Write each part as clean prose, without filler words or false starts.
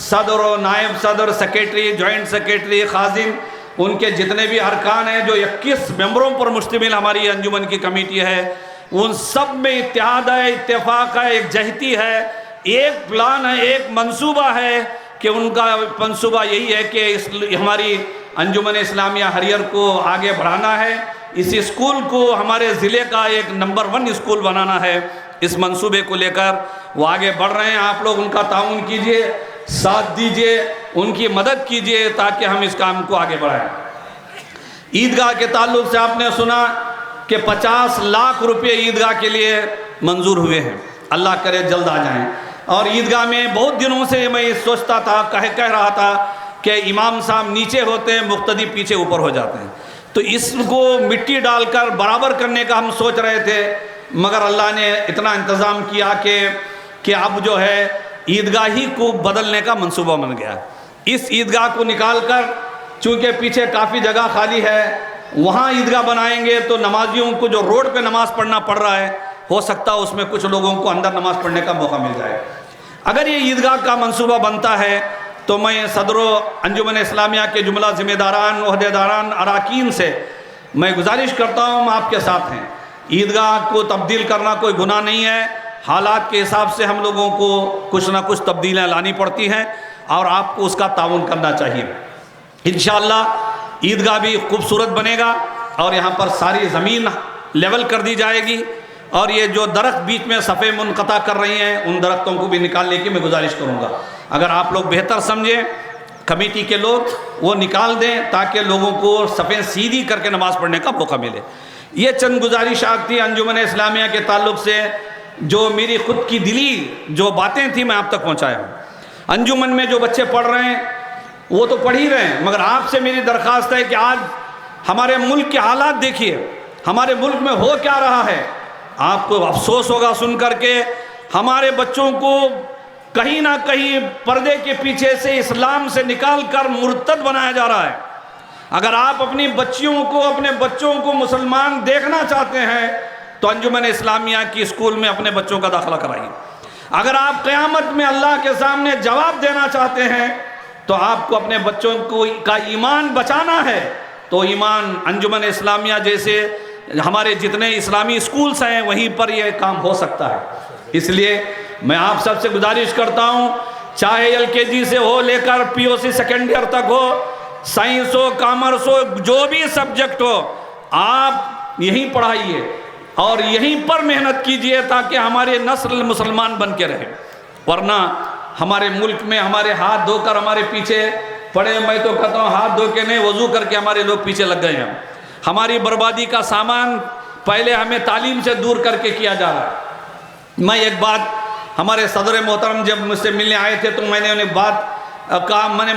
صدر و نائب صدر، سیکریٹری، جوائنٹ سیکریٹری، خازن، ان کے جتنے بھی ارکان ہیں، جو 21 ممبروں پر مشتمل ہماری انجمن کی کمیٹی ہے، ان سب میں اتحاد ہے، اتفاق ہے، ایک جہتی ہے، ایک پلان ہے، ایک منصوبہ ہے کہ ان کا منصوبہ یہی ہے کہ ہماری انجمن اسلامیہ ہریہر کو آگے بڑھانا ہے، اس اسکول کو ہمارے ضلع کا ایک نمبر 1 اسکول بنانا ہے۔ اس منصوبے کو لے کر وہ آگے بڑھ رہے ہیں۔ آپ لوگ ان کا تعاون کیجئے، ساتھ دیجئے، ان کی مدد کیجئے تاکہ ہم اس کام کو آگے بڑھائیں۔ عیدگاہ کے تعلق سے آپ نے سنا کہ 50 لاکھ روپے عیدگاہ کے لیے منظور ہوئے ہیں، اللہ کرے جلد آ جائیں۔ اور عیدگاہ میں بہت دنوں سے میں سوچتا تھا، کہہ رہا تھا کہ امام صاحب نیچے ہوتے ہیں، مقتدی پیچھے اوپر ہو جاتے ہیں، تو اس کو مٹی ڈال کر برابر کرنے کا ہم سوچ رہے تھے، مگر اللہ نے اتنا انتظام کیا کہ اب جو ہے عیدگاہ ہی کو بدلنے کا منصوبہ بن گیا۔ اس عیدگاہ کو نکال کر، چونکہ پیچھے کافی جگہ خالی ہے، وہاں عیدگاہ بنائیں گے تو نمازیوں کو جو روڈ پہ نماز پڑھنا پڑ رہا ہے، ہو سکتا ہے اس میں کچھ لوگوں کو اندر نماز پڑھنے کا موقع مل جائے۔ اگر یہ عیدگاہ کا منصوبہ بنتا ہے تو میں صدر و انجمن اسلامیہ کے جملہ ذمہ داران، عہدیداران، اراکین سے میں گزارش کرتا ہوں، ہم آپ کے ساتھ ہیں۔ عیدگاہ کو تبدیل کرنا کوئی گناہ نہیں ہے، حالات کے حساب سے ہم لوگوں کو کچھ نہ کچھ تبدیلیاں لانی پڑتی ہیں اور آپ کو اس کا تعاون کرنا چاہیے۔ انشاءاللہ عیدگاہ بھی خوبصورت بنے گا اور یہاں پر ساری زمین لیول کر دی جائے گی، اور یہ جو درخت بیچ میں صفیں منقطع کر رہی ہیں، ان درختوں کو بھی نکالنے کی میں گزارش کروں گا۔ اگر آپ لوگ بہتر سمجھیں، کمیٹی کے لوگ وہ نکال دیں تاکہ لوگوں کو صفیں سیدھی کر کے نماز پڑھنے کا موقع ملے۔ یہ چند گزارشات تھی انجمن اسلامیہ کے تعلق سے، جو میری خود کی دلی جو باتیں تھیں میں آپ تک پہنچایا ہوں۔ انجمن میں جو بچے پڑھ رہے ہیں وہ تو پڑھ ہی رہے ہیں، مگر آپ سے میری درخواست ہے کہ آج ہمارے ملک کے حالات دیکھیے، ہمارے ملک میں ہو کیا رہا ہے۔ آپ کو افسوس ہوگا سن کر کے، ہمارے بچوں کو کہیں نہ کہیں پردے کے پیچھے سے اسلام سے نکال کر مرتد بنایا جا رہا ہے۔ اگر آپ اپنی اپنے بچوں کو مسلمان دیکھنا چاہتے ہیں تو انجمن اسلامیہ کی اسکول میں اپنے بچوں کا داخلہ کرائیے۔ اگر آپ قیامت میں اللہ کے سامنے جواب دینا چاہتے ہیں تو آپ کو اپنے بچوں کا ایمان بچانا ہے، تو ایمان انجمن اسلامیہ جیسے ہمارے جتنے اسلامی اسکولز ہیں وہیں پر یہ کام ہو سکتا ہے۔ اس لیے میں آپ سب سے گزارش کرتا ہوں، چاہے LKG سے ہو لے کر POC سیکنڈ ایئر تک ہو، سائنس ہو، کامرس ہو، جو بھی سبجیکٹ ہو، آپ یہیں پڑھائیے اور یہیں پر محنت کیجئے تاکہ ہماری نسل مسلمان بن کے رہے۔ ورنہ ہمارے ملک میں ہمارے ہاتھ دھو کر ہمارے پیچھے پڑے، میں تو کہتا ہوں ہاتھ دھو کے نہیں، وضو کر کے ہمارے لوگ پیچھے لگ گئے ہیں۔ ہماری بربادی کا سامان پہلے ہمیں تعلیم سے دور کر کے کیا جا رہا ہے۔ میں ایک بات، ہمارے صدر محترم جب مجھ سے ملنے آئے تھے تو میں نے انہیں بات کہا، میں نے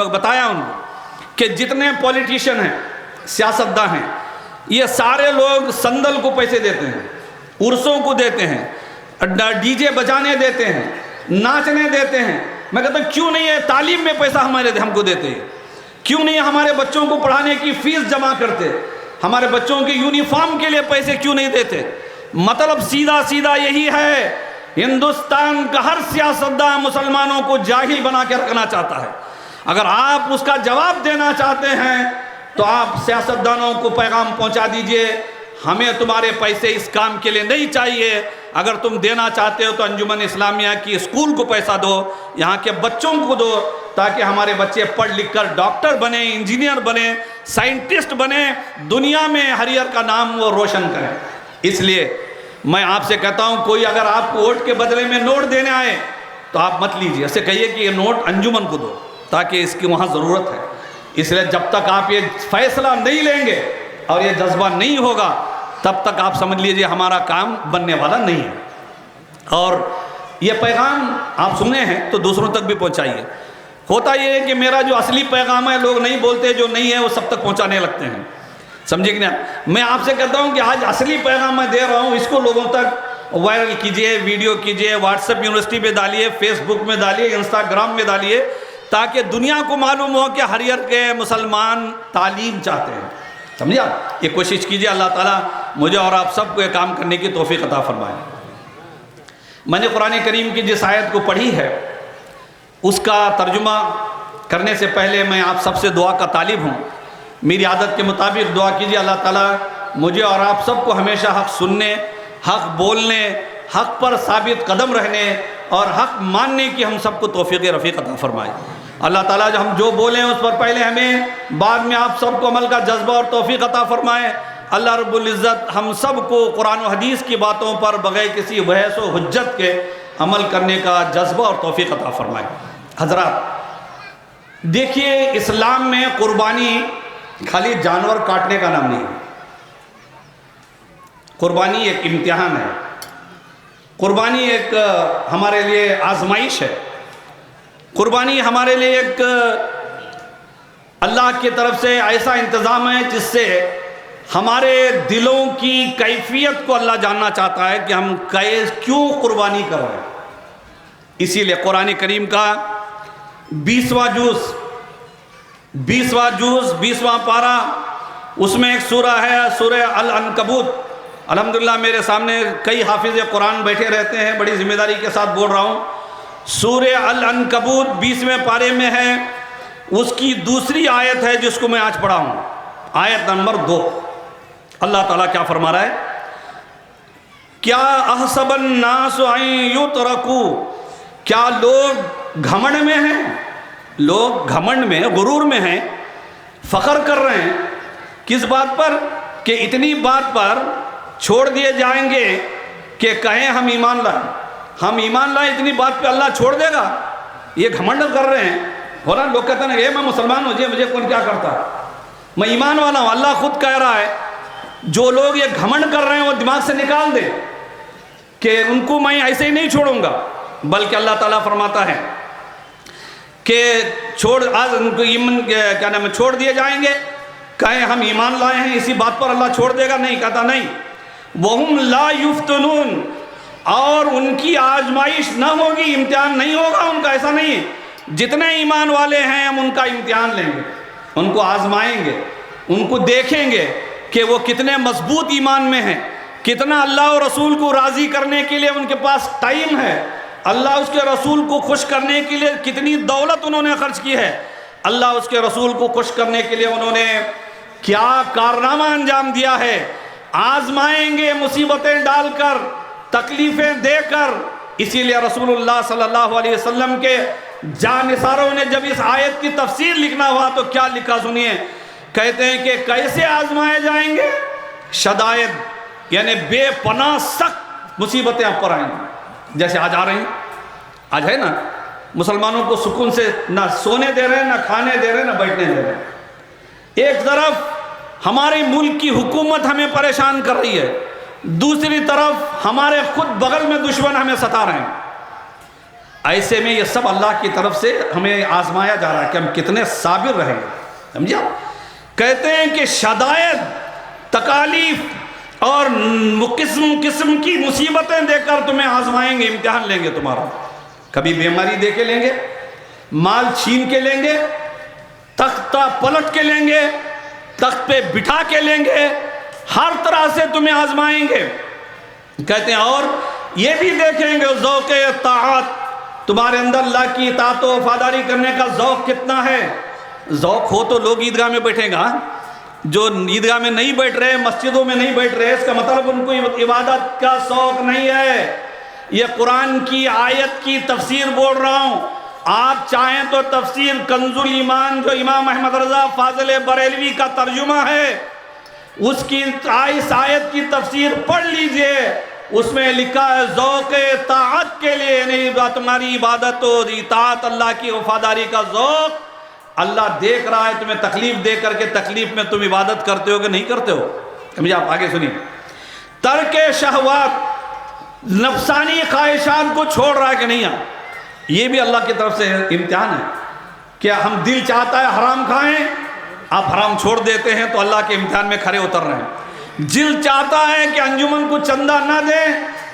بتایا ان کو کہ جتنے پولیٹیشین ہیں، سیاستداں ہیں، یہ سارے لوگ سندل کو پیسے دیتے ہیں، عرسوں کو دیتے ہیں، DJ بجانے دیتے ہیں، ناچنے دیتے ہیں۔ میں کہتا ہوں کیوں نہیں ہے تعلیم میں پیسہ ہم کو دیتے ہیں؟ کیوں نہیں ہمارے بچوں کو پڑھانے کی فیس جمع کرتے؟ ہمارے بچوں کی یونیفارم کے لیے پیسے کیوں نہیں دیتے؟ مطلب سیدھا یہی ہے، ہندوستان کا ہر سیاستداں مسلمانوں کو جاہل بنا کے رکھنا چاہتا ہے۔ اگر آپ اس کا جواب دینا چاہتے ہیں تو آپ سیاستدانوں کو پیغام پہنچا دیجئے، ہمیں تمہارے پیسے اس کام کے لیے نہیں چاہیے۔ اگر تم دینا چاہتے ہو تو انجمن اسلامیہ کی اسکول کو پیسہ دو، یہاں کے بچوں کو دو، تاکہ ہمارے بچے پڑھ لکھ کر ڈاکٹر بنیں، انجینئر بنیں، سائنٹسٹ بنیں، دنیا میں ہریہر کا نام وہ روشن کریں۔ اس لیے میں آپ سے کہتا ہوں، کوئی اگر آپ کو ووٹ کے بدلے میں نوٹ دینے آئے تو آپ مت لیجیے، اسے کہیے کہ یہ نوٹ انجمن کو دو، تاکہ اس کی وہاں ضرورت ہے۔ اس لیے جب تک آپ یہ فیصلہ نہیں لیں گے اور یہ جذبہ نہیں ہوگا، تب تک آپ سمجھ لیجئے ہمارا کام بننے والا نہیں ہے۔ اور یہ پیغام آپ سنے ہیں تو دوسروں تک بھی پہنچائیے۔ ہوتا یہ ہے کہ میرا جو اصلی پیغام ہے لوگ نہیں بولتے، جو نہیں ہے وہ سب تک پہنچانے لگتے ہیں، سمجھے کہ نہیں؟ میں آپ سے کہتا ہوں کہ آج اصلی پیغام میں دے رہا ہوں، اس کو لوگوں تک وائرل کیجئے، ویڈیو کیجئے، واٹس ایپ یونیورسٹی پہ ڈالیے، فیس بک میں ڈالیے، انسٹاگرام میں ڈالیے، تاکہ دنیا کو معلوم ہو کہ ہریہر کے مسلمان تعلیم چاہتے ہیں۔ سمجھا؟ یہ کوشش کیجئے، اللہ تعالیٰ مجھے اور آپ سب کو یہ کام کرنے کی توفیق عطا فرمائے۔ میں نے قرآن کریم کی جس آیت کو پڑھی ہے اس کا ترجمہ کرنے سے پہلے میں آپ سب سے دعا کا طالب ہوں. میری عادت کے مطابق دعا کیجیے اللہ تعالیٰ مجھے اور آپ سب کو ہمیشہ حق سننے، حق بولنے، حق پر ثابت قدم رہنے اور حق ماننے کی ہم سب کو توفیق رفیق عطا فرمائے. اللہ تعالیٰ ہم جو بولیں اس پر پہلے ہمیں، بعد میں آپ سب کو عمل کا جذبہ اور توفیق عطا فرمائے. اللہ رب العزت ہم سب کو قرآن و حدیث کی باتوں پر بغیر کسی بحث و حجت کے عمل کرنے کا جذبہ اور توفیق عطا فرمائے. حضرات دیکھیے، اسلام میں قربانی خالی جانور کاٹنے کا نام نہیں ہے. قربانی ایک امتحان ہے. قربانی ایک ہمارے لیے آزمائش ہے. قربانی ہمارے لیے ایک اللہ کی طرف سے ایسا انتظام ہے جس سے ہمارے دلوں کی کیفیت کو اللہ جاننا چاہتا ہے کہ ہم کیوں قربانی کر رہے ہیں. اسی لیے قرآن کریم کا 20واں جز 20واں پارہ، اس میں ایک سورہ ہے سورہ العنکبوت. الحمدللہ میرے سامنے کئی حافظ قرآن بیٹھے رہتے ہیں، بڑی ذمہ داری کے ساتھ بول رہا ہوں. سورہ العنکبوت 20ویں پارے میں ہے. اس کی دوسری آیت ہے جس کو میں آج پڑھا ہوں، آیت نمبر 2. اللہ تعالیٰ کیا فرما رہا ہے؟ کیا احسب الناس ان یترکوا، کیا لوگ گھمنڈ میں ہیں؟ لوگ گھمنڈ میں، غرور میں ہیں، فخر کر رہے ہیں. کس بات پر؟ کہ اتنی بات پر چھوڑ دیے جائیں گے کہ کہیں ہم ایمان لائیں، ہم ایمان لائیں، اتنی بات پہ اللہ چھوڑ دے گا. یہ گھمنڈ کر رہے ہیں. ہونا لوگ کہتے ہیں اے میں مسلمان ہوں جی، مجھے کون کیا کرتا ہے، میں ایمان والا ہوں. اللہ خود کہہ رہا ہے جو لوگ یہ گھمنڈ کر رہے ہیں وہ دماغ سے نکال دیں کہ ان کو میں ایسے ہی نہیں چھوڑوں گا. بلکہ اللہ تعالیٰ فرماتا ہے کہ آج ان کو کیا نام ہے چھوڑ دیے جائیں گے، کہیں ہم ایمان لائے ہیں. اسی بات پر اللہ چھوڑ دے گا؟ نہیں، کہتا نہیں. وَهُمْ لَا يُفْتَنُونَ، اور ان کی آزمائش نہ ہوگی، امتحان نہیں ہوگا ان کا. ایسا نہیں ہے، جتنے ایمان والے ہیں ہم ان کا امتحان لیں گے، ان کو آزمائیں گے، ان کو دیکھیں گے کہ وہ کتنے مضبوط ایمان میں ہیں، کتنا اللہ اور رسول کو راضی کرنے کے لیے ان کے پاس ٹائم ہے، اللہ اس کے رسول کو خوش کرنے کے لیے کتنی دولت انہوں نے خرچ کی ہے، اللہ اس کے رسول کو خوش کرنے کے لیے انہوں نے کیا کارنامہ انجام دیا ہے. آزمائیں گے مصیبتیں ڈال کر، تکلیفیں دے کر. اسی لیے رسول اللہ صلی اللہ علیہ وسلم کے جانثاروں نے جب اس آیت کی تفسیر لکھنا ہوا تو کیا لکھا سنیے. کہتے ہیں کہ کیسے آزمائے جائیں گے؟ شدائد، یعنی بے پناہ سخت مصیبتیں آپ پر آئیں گی. جیسے آج آ رہی ہیں، آج ہے نا، مسلمانوں کو سکون سے نہ سونے دے رہے ہیں، نہ کھانے دے رہے ہیں، نہ بیٹھنے دے رہے ہیں. ایک طرف ہمارے ملک کی حکومت ہمیں پریشان کر رہی ہے، دوسری طرف ہمارے خود بغل میں دشمن ہمیں ستا رہے ہیں. ایسے میں یہ سب اللہ کی طرف سے ہمیں آزمایا جا رہا ہے کہ ہم کتنے صابر رہیں گے. سمجھا؟ کہتے ہیں کہ شدائد، تکالیف اور قسم قسم کی مصیبتیں دے کر تمہیں آزمائیں گے، امتحان لیں گے تمہارا. کبھی بیماری دے کے لیں گے، مال چھین کے لیں گے، تختہ پلٹ کے لیں گے، تخت پہ بٹھا کے لیں گے، ہر طرح سے تمہیں آزمائیں گے. کہتے ہیں اور یہ بھی دیکھیں گے ذوق اطاعت، تمہارے اندر اللہ کی اطاعت و وفاداری کرنے کا ذوق کتنا ہے. ذوق ہو تو لوگ عیدگاہ میں بیٹھیں گا، جو عیدگاہ میں نہیں بیٹھ رہے، مسجدوں میں نہیں بیٹھ رہے، اس کا مطلب ان کو عبادت کا شوق نہیں ہے. یہ قرآن کی آیت کی تفسیر بول رہا ہوں. آپ چاہیں تو تفسیر کنز الایمان جو امام احمد رضا فاضل بریلوی کا ترجمہ ہے، اس کی اس آیت کی تفسیر پڑھ لیجئے. اس میں لکھا ہے ذوق اطاعت کے لیے، یعنی تمہاری عبادت و اطاعت، اللہ کی وفاداری کا ذوق. اللہ دیکھ رہا ہے تمہیں تکلیف دے کر کے، تکلیف میں تم عبادت کرتے ہو کہ نہیں کرتے ہو. سمجھے؟ آپ آگے سنیے. ترک شہوات، نفسانی خواہشات کو چھوڑ رہا ہے کہ نہیں. یہ بھی اللہ کی طرف سے امتحان ہے. کیا ہم دل چاہتا ہے حرام کھائیں، آپ حرام چھوڑ دیتے ہیں تو اللہ کے امتحان میں کھڑے اتر رہے ہیں. دل چاہتا ہے کہ انجمن کو چندہ نہ دیں،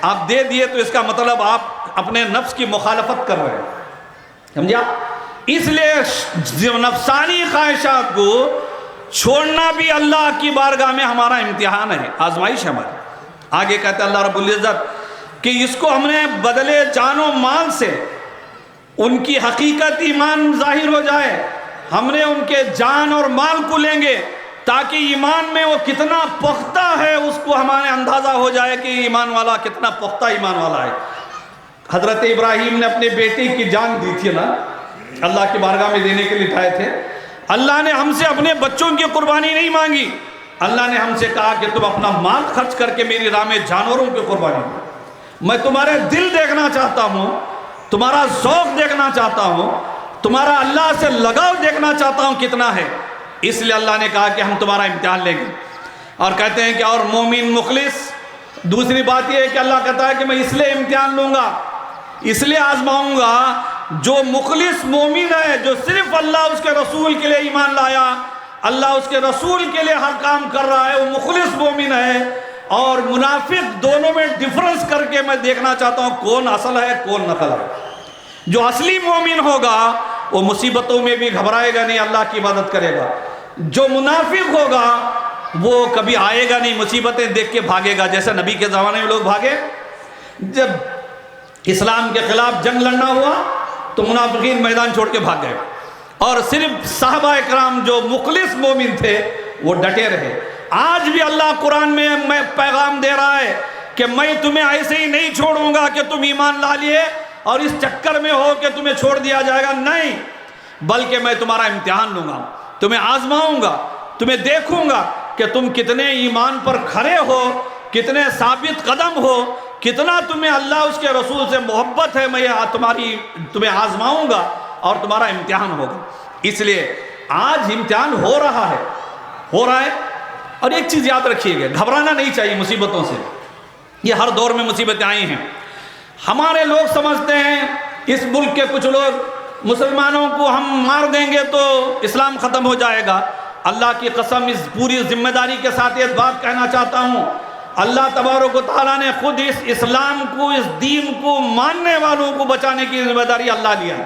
آپ دے دیے تو اس کا مطلب آپ اپنے نفس کی مخالفت کر رہے ہیں. سمجھا؟ اس لیے نفسانی خواہشات کو چھوڑنا بھی اللہ کی بارگاہ میں ہمارا امتحان ہے، آزمائش ہے ہماری. آگے کہتے ہیں اللہ رب العزت کہ اس کو ہم نے بدلے جان و مال سے ان کی حقیقت ایمان ظاہر ہو جائے. ہم نے ان کے جان اور مال کو لیں گے تاکہ ایمان میں وہ کتنا پختہ ہے اس کو ہمارے اندازہ ہو جائے کہ ایمان والا کتنا پختہ ایمان والا ہے. حضرت ابراہیم نے اپنے بیٹے کی جان دی تھی نا, اللہ کی بارگاہ میں دینے کے لیے اٹھائے تھے. اللہ نے ہم سے اپنے بچوں کی قربانی نہیں مانگی, اللہ نے ہم سے کہا کہ تم اپنا مال خرچ کر کے میری راہ میں جانوروں کی قربانی دو. میں تمہارے دل دیکھنا چاہتا ہوں, تمہارا ذوق دیکھنا چاہتا ہوں, تمہارا اللہ سے لگاؤ دیکھنا چاہتا ہوں کتنا ہے. اس لیے اللہ نے کہا کہ ہم تمہارا امتحان لیں گے. اور کہتے ہیں کہ اور مومن مخلص, دوسری بات یہ ہے کہ اللہ کہتا ہے کہ میں اس لیے امتحان لوں گا, اس لیے آزماؤں گا جو مخلص مومن ہے, جو صرف اللہ اس کے رسول کے لیے ایمان لایا, اللہ اس کے رسول کے لیے ہر کام کر رہا ہے, وہ مخلص مومن ہے. اور منافق دونوں میں ڈفرنس کر کے میں دیکھنا چاہتا ہوں کون اصل ہے کون نقل ہے. جو اصلی مومن ہوگا وہ مصیبتوں میں بھی گھبرائے گا نہیں, اللہ کی مدد کرے گا. جو منافق ہوگا وہ کبھی آئے گا نہیں, مصیبتیں دیکھ کے بھاگے گا. جیسے نبی کے زمانے میں لوگ بھاگے, جب اسلام کے خلاف جنگ لڑنا ہوا تو منافقین میدان چھوڑ کے بھاگ گئے, اور صرف صحابہ اکرام جو مخلص مومن تھے وہ ڈٹے رہے. آج بھی اللہ قرآن میں پیغام دے رہا ہے کہ میں تمہیں ایسے ہی نہیں چھوڑوں گا کہ تم ایمان لا لیے اور اس چکر میں ہو کہ تمہیں چھوڑ دیا جائے گا, نہیں, بلکہ میں تمہارا امتحان لوں گا, تمہیں آزماؤں گا, تمہیں دیکھوں گا کہ تم کتنے ایمان پر کھڑے ہو, کتنے ثابت قدم ہو, کتنا تمہیں اللہ اس کے رسول سے محبت ہے. میں تمہیں آزماؤں گا اور تمہارا امتحان ہوگا. اس لیے آج امتحان ہو رہا ہے. اور ایک چیز یاد رکھیے گا, گھبرانا نہیں چاہیے مصیبتوں سے. یہ ہر دور میں مصیبتیں آئی ہیں. ہمارے لوگ سمجھتے ہیں, اس ملک کے کچھ لوگ مسلمانوں کو ہم مار دیں گے تو اسلام ختم ہو جائے گا. اللہ کی قسم اس پوری ذمہ داری کے ساتھ ایک بات کہنا چاہتا ہوں, اللہ تبارک و تعالیٰ نے خود اس اسلام کو, اس دین کو ماننے والوں کو بچانے کی ذمہ داری اللہ لیا ہے.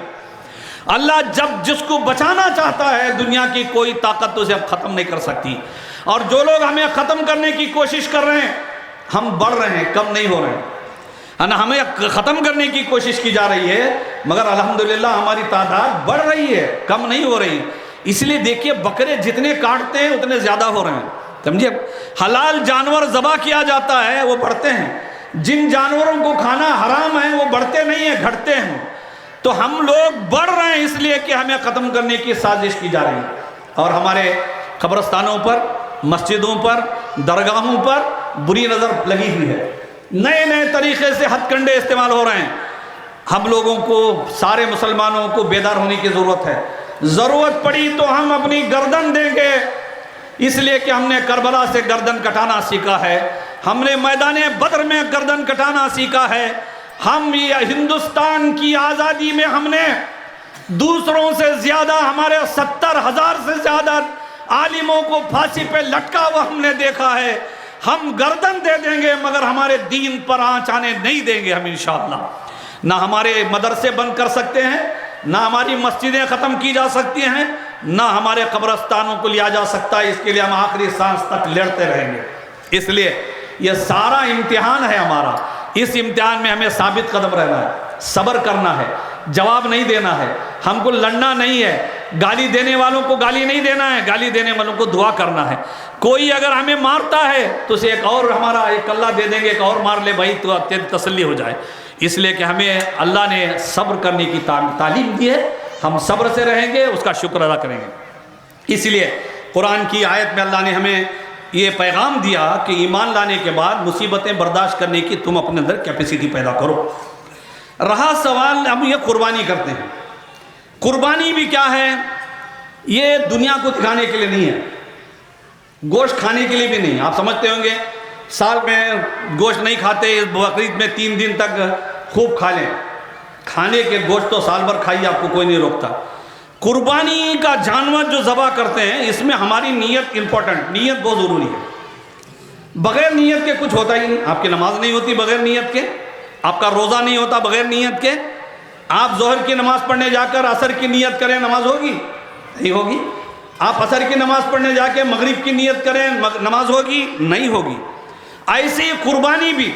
اللہ جب جس کو بچانا چاہتا ہے دنیا کی کوئی طاقت اسے اب ختم نہیں کر سکتی. اور جو لوگ ہمیں ختم کرنے کی کوشش کر رہے ہیں, ہم بڑھ رہے ہیں, کم نہیں ہو رہے ہیں. ہمیں ختم کرنے کی کوشش کی جا رہی ہے, مگر الحمدللہ ہماری تعداد بڑھ رہی ہے, کم نہیں ہو رہی. اس لیے دیکھیے بکرے جتنے کاٹتے ہیں اتنے زیادہ ہو رہے ہیں, سمجھے. حلال جانور ذبح کیا جاتا ہے وہ بڑھتے ہیں, جن جانوروں کو کھانا حرام ہے وہ بڑھتے نہیں ہیں, گھٹتے ہیں. تو ہم لوگ بڑھ رہے ہیں اس لیے کہ ہمیں ختم کرنے کی سازش کی جا رہی ہے. اور ہمارے قبرستانوں پر, مسجدوں پر, درگاہوں پر بری نظر لگی ہوئی ہے. نئے نئے طریقے سے ہتھ کنڈے استعمال ہو رہے ہیں. ہم لوگوں کو, سارے مسلمانوں کو بیدار ہونے کی ضرورت ہے. ضرورت پڑی تو ہم اپنی گردن دیں گے, اس لیے کہ ہم نے کربلا سے گردن کٹانا سیکھا ہے, ہم نے میدان بدر میں گردن کٹانا سیکھا ہے. ہم یہ ہندوستان کی آزادی میں ہم نے دوسروں سے زیادہ, ہمارے 70,000 سے زیادہ عالموں کو پھانسی پہ لٹکا ہوا ہم نے دیکھا ہے. ہم گردن دے دیں گے مگر ہمارے دین پر آنچ آنے نہیں دیں گے ہم انشاءاللہ. نہ ہمارے مدرسے بند کر سکتے ہیں, نہ ہماری مسجدیں ختم کی جا سکتی ہیں, نہ ہمارے قبرستانوں کو لیا جا سکتا ہے. اس کے لیے ہم آخری سانس تک لڑتے رہیں گے. اس لیے یہ سارا امتحان ہے ہمارا. اس امتحان میں ہمیں ثابت قدم رہنا ہے, صبر کرنا ہے, جواب نہیں دینا ہے, ہم کو لڑنا نہیں ہے, گالی دینے والوں کو گالی نہیں دینا ہے, گالی دینے والوں کو دعا کرنا ہے. کوئی اگر ہمیں مارتا ہے تو اسے ایک اور ہمارا ایک اللہ دے دیں گے, ایک اور مار لے بھائی تو تسلی ہو جائے. اس لیے کہ ہمیں اللہ نے صبر کرنے کی تعلیم دی ہے, ہم صبر سے رہیں گے, اس کا شکر ادا کریں گے. اس لیے قرآن کی آیت میں اللہ نے ہمیں یہ پیغام دیا کہ ایمان لانے کے بعد مصیبتیں برداشت کرنے کی تم اپنے اندر کیپیسٹی پیدا کرو. رہا سوال, ہم یہ قربانی کرتے ہیں, قربانی بھی کیا ہے؟ یہ دنیا کو دکھانے کے لیے نہیں ہے, گوشت کھانے کے لیے بھی نہیں. آپ سمجھتے ہوں گے سال میں گوشت نہیں کھاتے, بقرعید میں 3 دن تک خوب کھا لیں. کھانے کے گوشت تو سال بھر کھائیے, آپ کو کوئی نہیں روکتا. قربانی کا جانور جو ذبح کرتے ہیں اس میں ہماری نیت امپورٹنٹ, نیت بہت ضروری ہے. بغیر نیت کے کچھ ہوتا ہی نہیں. آپ کی نماز نہیں ہوتی بغیر نیت کے, آپ کا روزہ نہیں ہوتا بغیر نیت کے. آپ ظہر کی نماز پڑھنے جا کر عصر کی نیت کریں, نماز ہوگی نہیں ہوگی. آپ عصر کی نماز پڑھنے جا کے مغرب کی نیت کریں, نماز ہوگی نہیں ہوگی. ایسے ہی قربانی بھی,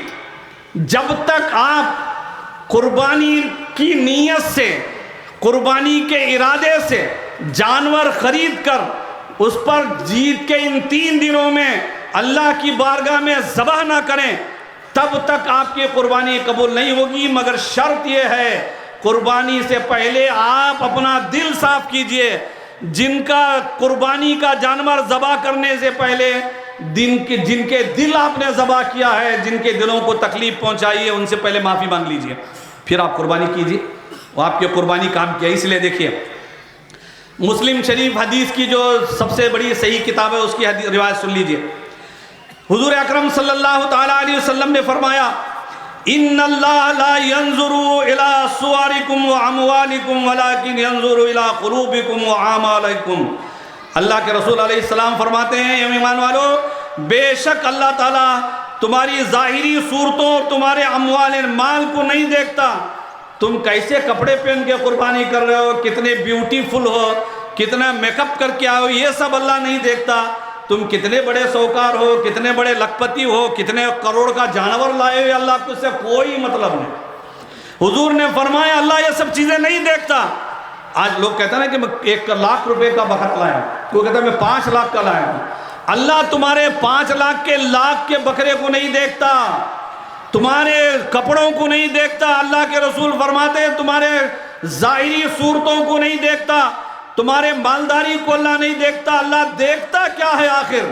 جب تک آپ قربانی کی نیت سے قربانی کے ارادے سے جانور خرید کر اس پر جیت کے ان 3 دنوں میں اللہ کی بارگاہ میں ذبح نہ کریں تب تک آپ کی قربانی قبول نہیں ہوگی، مگر شرط یہ ہے قربانی سے پہلے آپ اپنا دل صاف کیجئے۔ جن کا قربانی کا جانور ذبح کرنے سے پہلے جن کے دل آپ نے ذبح کیا ہے، جن کے دلوں کو تکلیف پہنچائی ہے، ان سے پہلے معافی مانگ لیجئے، پھر آپ قربانی کیجئے، وہ آپ کی قربانی کام کیا۔ اس لیے دیکھیے مسلم شریف حدیث کی جو سب سے بڑی صحیح کتاب ہے، اس کی روایت سن لیجئے۔ حضور اکرم صلی اللہ تعالیٰ علیہ وسلم نے فرمایا ان اللہ لا ينظر الى صورکم واموالکم ولکن ينظر الى قلوبکم واعمالکم۔ اللہ کے رسول علیہ السلام فرماتے ہیں اے ایمان والو، بے شک اللہ تعالیٰ تمہاری ظاہری صورتوں اور تمہارے اموال مال کو نہیں دیکھتا، تم کیسے کپڑے پہن کے قربانی کر رہے ہو، کتنے بیوٹیفل ہو، کتنا میک اپ کر کے آؤ، یہ سب اللہ نہیں دیکھتا۔ تم کتنے بڑے سوکار ہو، کتنے بڑے لکھپتی ہو، کتنے کروڑ کا جانور لائے ہوئے، اللہ کو اس سے کوئی مطلب نہیں۔ حضور نے فرمایا اللہ یہ سب چیزیں نہیں دیکھتا۔ آج لوگ کہتے ہیں نا کہ میں 1 لاکھ روپے کا بکرا لایا ہوں، کوئی کہتا ہے میں 5 لاکھ کا لایا ہوں۔ اللہ تمہارے 5 لاکھ کے بکرے کو نہیں دیکھتا، تمہارے کپڑوں کو نہیں دیکھتا۔ اللہ کے رسول فرماتے ہیں تمہارے ظاہری صورتوں کو نہیں دیکھتا، تمہارے مالداری کو اللہ نہیں دیکھتا۔ اللہ دیکھتا کیا ہے آخر؟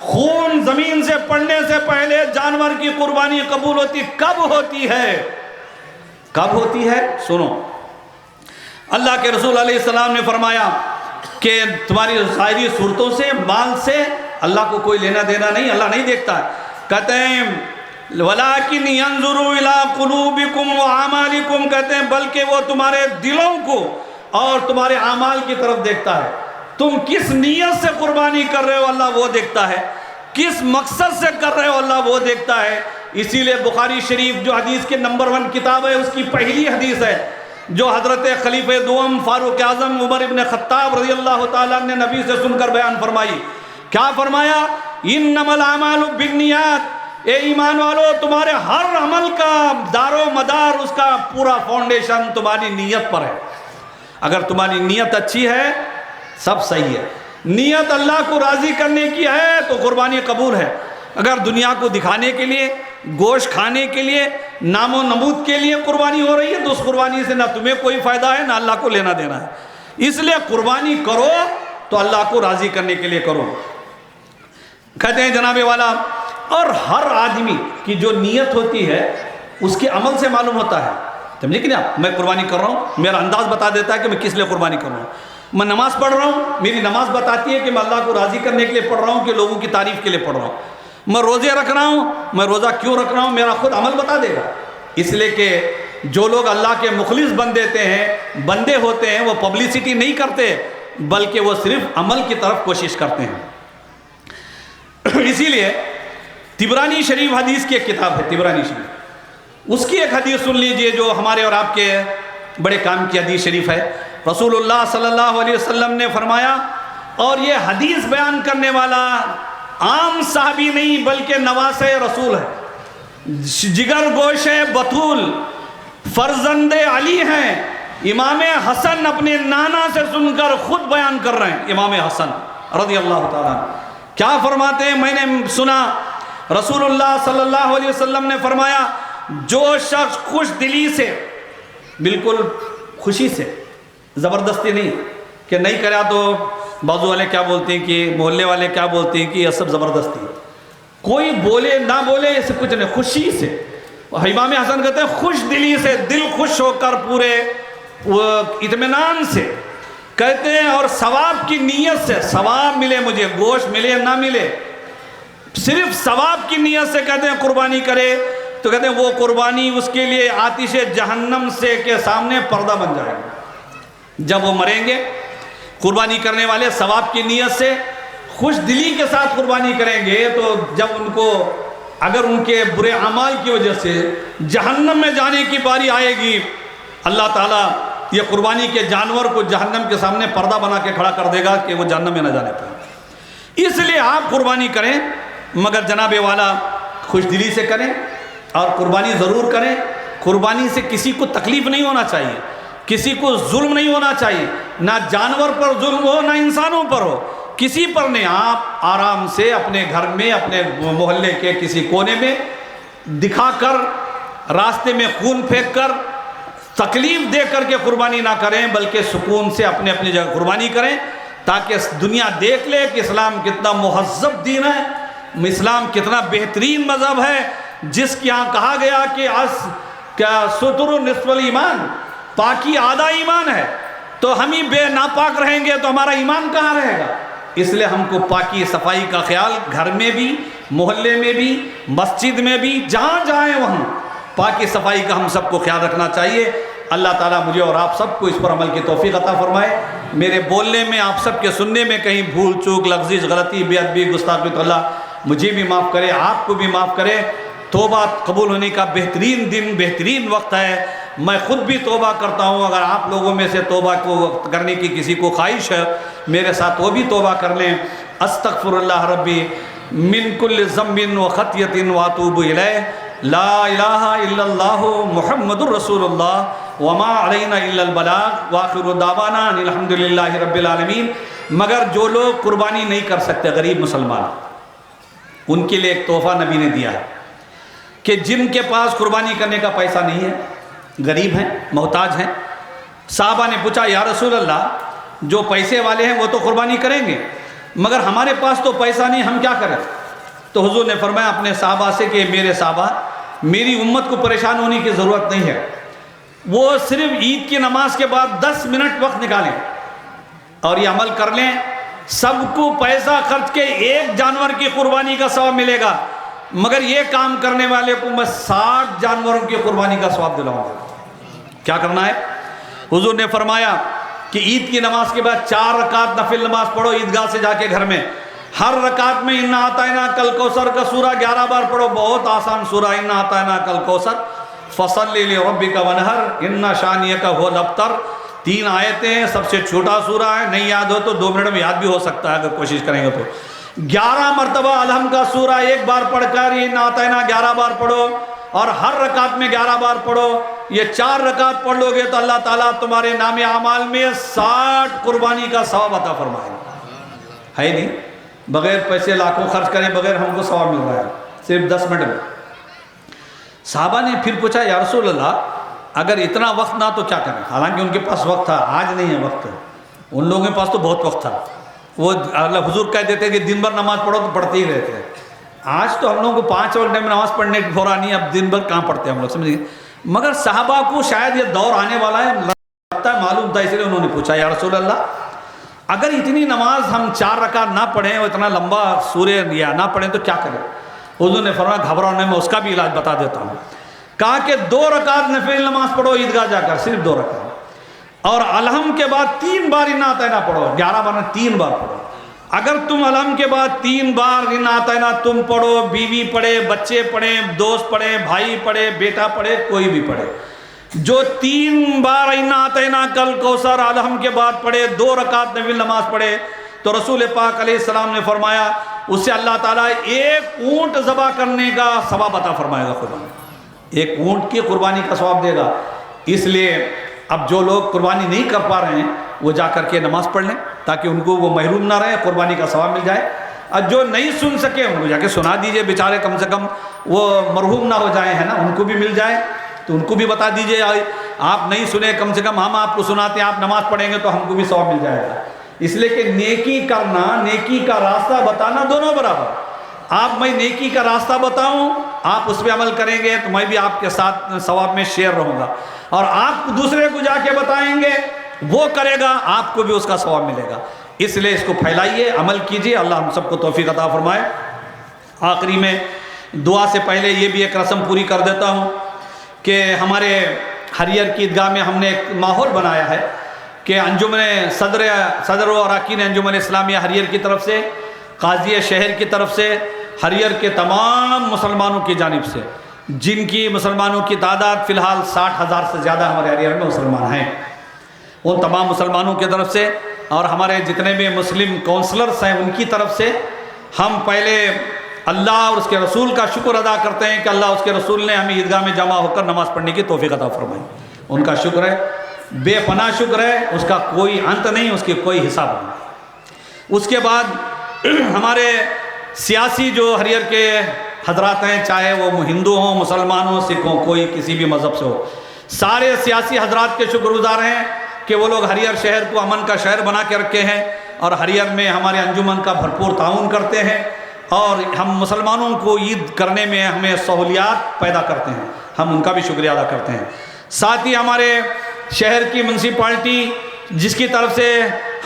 خون زمین سے پڑنے سے پہلے جانور کی قربانی قبول ہوتی کب ہوتی ہے؟ کب ہوتی ہے؟ سنو، اللہ کے رسول علیہ السلام نے فرمایا کہ تمہاری ظاہری صورتوں سے، مال سے اللہ کو کوئی لینا دینا نہیں، اللہ نہیں دیکھتا ہے۔ کہتے ہیں وَلَٰكِنْ يَنظُرُ إِلَىٰ قُلُوبِكُمْ وَأَعْمَالِكُمْ، کہتے ہیں بلکہ وہ تمہارے دلوں کو اور تمہارے اعمال کی طرف دیکھتا ہے۔ تم کس نیت سے قربانی کر رہے ہو اللہ وہ دیکھتا ہے، کس مقصد سے کر رہے ہو اللہ وہ دیکھتا ہے۔ اسی لیے بخاری شریف جو حدیث کے نمبر 1 کتاب ہے، اس کی پہلی حدیث ہے جو حضرت خلیفہ دوم فاروق اعظم عمر ابن خطاب رضی اللہ تعالیٰ نے نبی سے سن کر بیان فرمائی۔ کیا فرمایا؟ انما الاعمال بالنیات، اے ایمان والو تمہارے ہر عمل کا دار و مدار، اس کا پورا فاؤنڈیشن تمہاری نیت پر ہے۔ اگر تمہاری نیت اچھی ہے سب صحیح ہے، نیت اللہ کو راضی کرنے کی ہے تو قربانی قبول ہے۔ اگر دنیا کو دکھانے کے لیے، گوشت کھانے کے لیے، نام و نمود کے لیے قربانی ہو رہی ہے تو اس قربانی سے نہ تمہیں کوئی فائدہ ہے نہ اللہ کو لینا دینا ہے۔ اس لیے قربانی کرو تو اللہ کو راضی کرنے کے لیے کرو۔ کہتے ہیں جناب والا، اور ہر آدمی کی جو نیت ہوتی ہے اس کے عمل سے معلوم ہوتا ہے، سمجھے کہ نہیں؟ میں قربانی کر رہا ہوں، میرا انداز بتا دیتا ہے کہ میں کس لیے قربانی کر رہا ہوں۔ میں نماز پڑھ رہا ہوں، میری نماز بتاتی ہے کہ میں اللہ کو راضی کرنے کے لیے پڑھ رہا ہوں کہ لوگوں کی تعریف کے لیے پڑھ رہا ہوں۔ میں روزے رکھ رہا ہوں، میں روزہ کیوں رکھ رہا ہوں میرا خود عمل بتا دے گا۔ اس لیے کہ جو لوگ اللہ کے مخلص بندے ہوتے ہیں وہ پبلسٹی نہیں کرتے بلکہ وہ صرف عمل کی طرف کوشش کرتے ہیں۔ اسی لیے طبرانی شریف حدیث کی ایک کتاب ہے، طبرانی شریف، اس کی ایک حدیث سن لیجئے جو ہمارے اور آپ کے بڑے کام کی حدیث شریف ہے۔ رسول اللہ صلی اللہ علیہ وسلم نے فرمایا، اور یہ حدیث بیان کرنے والا عام صحابی نہیں بلکہ نواسے رسول ہے، جگر گوش بطول، فرزند علی ہیں۔ امام حسن اپنے نانا سے سن کر خود بیان کر رہے ہیں، امام حسن رضی اللہ تعالیٰ کیا فرماتے ہیں؟ میں نے سنا رسول اللہ صلی اللہ علیہ وسلم نے فرمایا، جو شخص خوش دلی سے، بالکل خوشی سے، زبردستی نہیں کہ نہیں کرا تو بازو والے کیا بولتے ہیں کہ محلے والے کیا بولتے ہیں کہ یہ سب زبردستی ہے، کوئی بولے نہ بولے اس سے کچھ نہیں، خوشی سے۔ امام حسن کہتے ہیں خوش دلی سے، دل خوش ہو کر پورے اطمینان سے کہتے ہیں، اور ثواب کی نیت سے، ثواب ملے مجھے، گوشت ملے نہ ملے، صرف ثواب کی نیت سے کہتے ہیں قربانی کرے تو کہتے ہیں وہ قربانی اس کے لیے آتش جہنم سے کے سامنے پردہ بن جائے گا۔ جب وہ مریں گے قربانی کرنے والے ثواب کی نیت سے خوش دلی کے ساتھ قربانی کریں گے تو جب ان کو اگر ان کے برے اعمال کی وجہ سے جہنم میں جانے کی باری آئے گی، اللہ تعالیٰ یہ قربانی کے جانور کو جہنم کے سامنے پردہ بنا کے کھڑا کر دے گا کہ وہ جہنم میں نہ جانے پائے۔ اس لیے آپ قربانی کریں مگر جناب والا خوش دلی سے کریں، اور قربانی ضرور کریں۔ قربانی سے کسی کو تکلیف نہیں ہونا چاہیے، کسی کو ظلم نہیں ہونا چاہیے، نہ جانور پر ظلم ہو نہ انسانوں پر ہو، کسی پر نہیں. آپ آرام سے اپنے گھر میں، اپنے محلے کے کسی کونے میں دکھا کر، راستے میں خون پھینک کر، تکلیف دے کر کے قربانی نہ کریں، بلکہ سکون سے اپنے اپنی جگہ قربانی کریں، تاکہ دنیا دیکھ لے کہ اسلام کتنا مہذب دین ہے، اسلام کتنا بہترین مذہب ہے، جس کے یہاں کہا گیا کہ ستر نصف الایمان، پاکی آدھا ایمان ہے. تو ہم ہی بے ناپاک رہیں گے تو ہمارا ایمان کہاں رہے گا؟ اس لیے ہم کو پاکی صفائی کا خیال گھر میں بھی، محلے میں بھی، مسجد میں بھی، جہاں جائیں وہاں پاکی صفائی کا ہم سب کو خیال رکھنا چاہیے. اللہ تعالیٰ مجھے اور آپ سب کو اس پر عمل کی توفیق عطا فرمائے. میرے بولنے میں، آپ سب کے سننے میں کہیں بھول چوک، لغزش، غلطی، بے ادبی، گستاخی تو اللہ مجھے بھی معاف کرے، آپ کو بھی معاف کرے. توبہ قبول ہونے کا بہترین دن، بہترین وقت ہے. میں خود بھی توبہ کرتا ہوں. اگر آپ لوگوں میں سے توبہ کو کرنے کی کسی کو خواہش ہے، میرے ساتھ وہ بھی توبہ کر لیں. استغفر اللہ ربی من کل ذنب و خطیۃ واتوب الیہ. لا الہ الا اللہ محمد الرسول اللہ وما علینا الا البلاغ وآخر دعوانا ان الحمد للہ رب العالمین. مگر جو لوگ قربانی نہیں کر سکتے، غریب مسلمان، ان کے لیے ایک تحفہ نبی نے دیا ہے کہ جن کے پاس قربانی کرنے کا پیسہ نہیں ہے، غریب ہیں، محتاج ہیں. صحابہ نے پوچھا یا رسول اللہ، جو پیسے والے ہیں وہ تو قربانی کریں گے، مگر ہمارے پاس تو پیسہ نہیں، ہم کیا کریں؟ تو حضور نے فرمایا اپنے صحابہ سے کہ میرے صحابہ، میری امت کو پریشان ہونے کی ضرورت نہیں ہے. وہ صرف عید کی نماز کے بعد 10 منٹ وقت نکالیں اور یہ عمل کر لیں. سب کو پیسہ خرچ کے ایک جانور کی قربانی کا ثواب ملے گا، مگر یہ کام کرنے والے کو میں 60 جانوروں کی قربانی کا ثواب دلاؤں گا. کیا کرنا ہے؟ حضور نے فرمایا کہ عید کی نماز کے بعد 4 رکعت نفل نماز پڑھو عیدگاہ سے جا کے گھر میں. ہر رکعت میں انا اعطینا کل کوثر کا سورہ 11 بار پڑھو. بہت آسان سورہ انا اعطینا کل کوثر. فصلی لربک ونحر ان شانئک هو الابتر. 3 آیتیں ہیں، سب سے چھوٹا سورہ ہے. نہیں یاد ہو تو 2 منٹ میں یاد بھی ہو سکتا ہے اگر کوشش کریں گے تو. 11 مرتبہ الحم کا سورہ ایک بار پڑھ کر یہ انا اعطینا 11 بار پڑھو، اور ہر رکعت میں 11 بار پڑھو. یہ 4 رکعت پڑھ لو گے تو اللہ تعالیٰ تمہارے نام اعمال میں 60 قربانی کا ثواب عطا فرمائے گا. ہے نہیں؟ بغیر پیسے لاکھوں خرچ کریں، بغیر ہم کو ثواب مل رہا ہے صرف 10 منٹ میں. صحابہ نے پھر پوچھا یا رسول اللہ، اگر اتنا وقت نہ تو کیا کریں؟ حالانکہ ان کے پاس وقت تھا، آج نہیں ہے وقت. ان لوگوں کے پاس تو بہت وقت تھا. وہ اللہ حضور کہہ دیتے کہ دن بھر نماز پڑھو تو پڑھتے ہی رہتے ہیں. آج تو ہم لوگوں کو 5 وقت میں نماز پڑھنے کی فورا نہیں، اب دن بھر کہاں پڑھتے ہیں ہم لوگ، سمجھیں. مگر صحابہ کو شاید یہ دور آنے والا ہے لگتا ہے، معلوم تھا، اس لیے انہوں نے پوچھا یا رسول اللہ، اگر اتنی نماز ہم 4 رکعت نہ پڑھیں اور اتنا لمبا سورہ یا نہ پڑھیں تو کیا کریں؟ حضور نے فرمایا گھبراؤ نہیں، میں اس کا بھی علاج بتا دیتا ہوں. کہا کہ 2 رکعت نفل نماز پڑھو عیدگاہ جا کر، صرف 2 رکعت، اور الحم کے بعد 3 بار انا اعطینا پڑھو. 11 بار 3 بار پڑھو. اگر تم الحم کے بعد 3 بار انا اعطینا تم پڑھو، بیوی پڑھے، بچے پڑھے، دوست پڑھے، بھائی پڑھے، بیٹا پڑھے، کوئی بھی پڑھے، جو 3 بار انا اعطینا کل کوثر الحم کے بعد پڑھے، 2 رکعت نفل نماز پڑھے، تو رسول پاک علیہ السلام نے فرمایا اس سے اللہ تعالیٰ 1 اونٹ ذبح کرنے کا ثواب عطا فرمائے گا. قربانی 1 اونٹ کی قربانی کا ثواب دے گا. اس لیے اب جو لوگ قربانی نہیں کر پا رہے ہیں وہ جا کر کے نماز پڑھ لیں تاکہ ان کو وہ محروم نہ رہے، قربانی کا ثواب مل جائے. اور جو نہیں سن سکے ان کو جا کے سنا دیجئے، بیچارے کم سے کم وہ مرحوم نہ ہو جائیں، ہے نا، ان کو بھی مل جائے. تو ان کو بھی بتا دیجئے آپ نہیں سنے، کم سے کم ہم آپ کو سناتے ہیں، آپ نماز پڑھیں گے تو ہم کو بھی ثواب مل جائے گا. اس لیے کہ نیکی کرنا، نیکی کا راستہ بتانا دونوں برابر. آپ میں نیکی کا راستہ بتاؤں، آپ اس پہ عمل کریں گے تو میں بھی آپ کے ساتھ ثواب میں شیئر رہوں گا، اور آپ دوسرے کو جا کے بتائیں گے، وہ کرے گا، آپ کو بھی اس کا ثواب ملے گا. اس لیے اس کو پھیلائیے، عمل کیجئے. اللہ ہم سب کو توفیق عطا فرمائے. آخری میں دعا سے پہلے یہ بھی ایک رسم پوری کر دیتا ہوں کہ ہمارے ہریئر کی عیدگاہ میں ہم نے ایک ماحول بنایا ہے کہ انجمن صدر و اراکین انجمن اسلامیہ ہریئر کی طرف سے، قاضی شہر کی طرف سے، ہریئر کے تمام مسلمانوں کی جانب سے، جن کی مسلمانوں کی تعداد فی الحال 60,000 سے زیادہ ہمارے ہریئر میں مسلمان ہیں، ان تمام مسلمانوں کی طرف سے اور ہمارے جتنے بھی مسلم کونسلرز ہیں ان کی طرف سے ہم پہلے اللہ اور اس کے رسول کا شکر ادا کرتے ہیں کہ اللہ اس کے رسول نے ہمیں عیدگاہ میں جمع ہو کر نماز پڑھنے کی توفیق عطا فرمائی. ان کا شکر ہے. بے پناہ شکر ہے، اس کا کوئی انت نہیں، اس کی کوئی حساب نہیں۔ اس کے بعد ہمارے سیاسی جو ہریر کے حضرات ہیں، چاہے وہ ہندو ہوں، مسلمان ہوں، سکھ ہوں، کوئی کسی بھی مذہب سے ہو، سارے سیاسی حضرات کے شکر گزار ہیں کہ وہ لوگ ہریر شہر کو امن کا شہر بنا کے رکھے ہیں اور ہریر میں ہمارے انجمن کا بھرپور تعاون کرتے ہیں، اور ہم مسلمانوں کو عید کرنے میں ہمیں سہولیات پیدا کرتے ہیں، ہم ان کا بھی شکریہ ادا کرتے ہیں۔ ساتھ ہی ہمارے شہر کی میونسپلٹی، جس کی طرف سے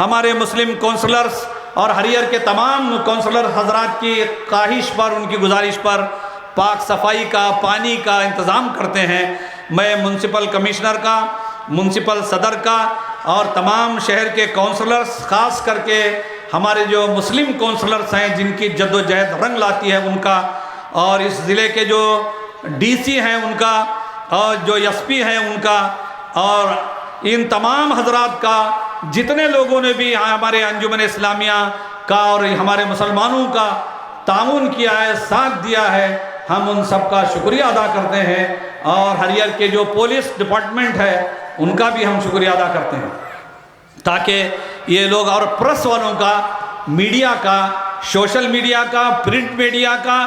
ہمارے مسلم کونسلرز اور ہریر کے تمام کونسلر حضرات کی خواہش پر، ان کی گزارش پر پاک صفائی کا، پانی کا انتظام کرتے ہیں، میں میونسپل کمشنر کا، میونسپل صدر کا اور تمام شہر کے کونسلرز، خاص کر کے ہمارے جو مسلم کونسلرز ہیں جن کی جد و جہد رنگ لاتی ہے، ان کا، اور اس ضلع کے جو ڈی سی ہیں ان کا، اور جو ایس پی ہیں ان کا، اور ان تمام حضرات کا، جتنے لوگوں نے بھی ہمارے انجمن اسلامیہ کا اور ہمارے مسلمانوں کا تعاون کیا ہے، ساتھ دیا ہے، ہم ان سب کا شکریہ ادا کرتے ہیں، اور ہریر کے جو پولیس ڈپارٹمنٹ ہے ان کا بھی ہم شکریہ ادا کرتے ہیں، تاکہ یہ لوگ، اور پریس والوں کا، میڈیا کا، سوشل میڈیا کا، پرنٹ میڈیا کا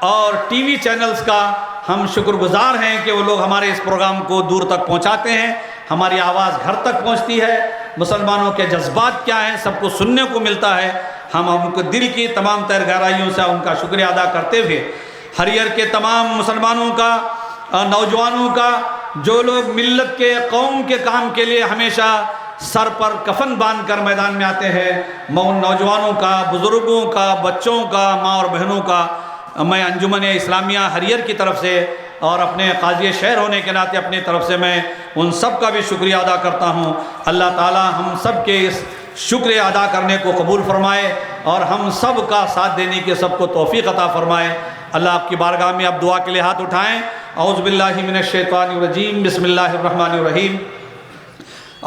اور ٹی وی چینلز کا ہم شکر گزار ہیں کہ وہ لوگ ہمارے اس پروگرام کو دور تک پہنچاتے ہیں، ہماری آواز گھر تک پہنچتی ہے، مسلمانوں کے جذبات کیا ہیں سب کو سننے کو ملتا ہے۔ ہم ان کو دل کی تمام تہہ گہرائیوں سے ان کا شکریہ ادا کرتے ہوئے ہریر کے تمام مسلمانوں کا، نوجوانوں کا، جو لوگ ملت کے، قوم کے کام کے لیے ہمیشہ سر پر کفن باندھ کر میدان میں آتے ہیں، میں ان نوجوانوں کا، بزرگوں کا، بچوں کا، ماں اور بہنوں کا، میں انجمن اسلامیہ ہریر کی طرف سے اور اپنے قاضی شہر ہونے کے ناطے اپنی طرف سے میں ان سب کا بھی شکریہ ادا کرتا ہوں۔ اللہ تعالی ہم سب کے اس شکریہ ادا کرنے کو قبول فرمائے اور ہم سب کا ساتھ دینے کے سب کو توفیق عطا فرمائے۔ اللہ آپ کی بارگاہ میں اب دعا کے لیے ہاتھ اٹھائیں۔ اعوذ باللہ من الشیطان الرجیم، بسم اللہ الرحمن الرحیم۔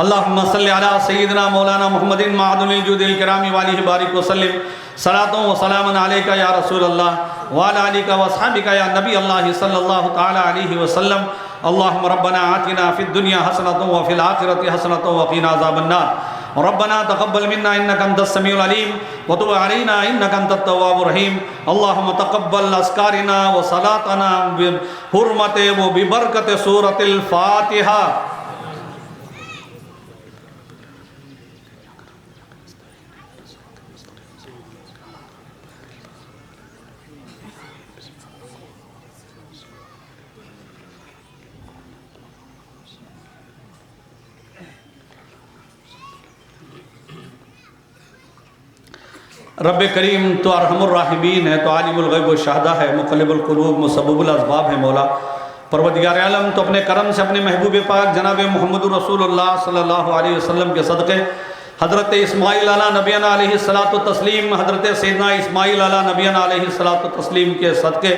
اللہم صلی علی سیدنا مولانا محمد معدن الجود الکرام والہ بارک وسلم، صلاۃ و سلام علیک یا رسول اللہ وعلی آلک و اصحابک یا نبی اللہ صلی اللہ تعالی علیہ وسلم۔ اللہم ربنا آتنا فی الدنیا حسنۃ وفی الآخرۃ حسنۃ وقنا عذاب النار۔ ربنا تقبل منا انک انت السمیع العلیم وتب علینا انک انت التواب الرحیم۔ اللہم تقبل اذکارنا وصلاتنا بحرمت و ببرکت سورۃ الفاتحہ۔ رب کریم تو ارحم الراحمین ہے، تو عالم الغیب و شہدہ ہے، مقلب القلوب مسبب الاسباب ہے مولا۔ پروردگار عالم تو اپنے کرم سے اپنے محبوب پاک جناب محمد رسول اللہ صلی اللہ علیہ وسلم کے صدقے، حضرت اسماعیل علیہ نبینا علیہ الصلاۃ والتسلیم، حضرت سیدنا اسماعیل علیہ نبینا علیہ الصلاۃ والتسلیم کے صدقے،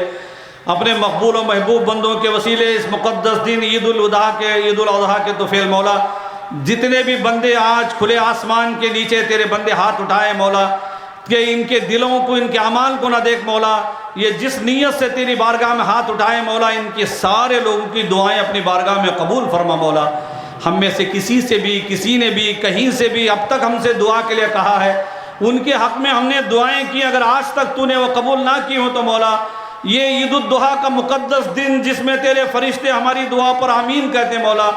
اپنے مقبول و محبوب بندوں کے وسیلے اس مقدس دن عید الاضحیٰ کے طفیل مولا، جتنے بھی بندے آج کھلے آسمان کے نیچے تیرے بندے ہاتھ اٹھائے مولا، کہ ان کے دلوں کو، ان کے اعمال کو نہ دیکھ مولا، یہ جس نیت سے تیری بارگاہ میں ہاتھ اٹھائے مولا، ان کے سارے لوگوں کی دعائیں اپنی بارگاہ میں قبول فرما مولا۔ ہم میں سے کسی نے بھی کہیں سے بھی اب تک ہم سے دعا کے لیے کہا ہے، ان کے حق میں ہم نے دعائیں کی، اگر آج تک تو نے وہ قبول نہ کی ہو تو مولا، یہ عید الاضحیٰ کا مقدس دن جس میں تیرے فرشتے ہماری دعا پر آمین کہتے ہیں مولا،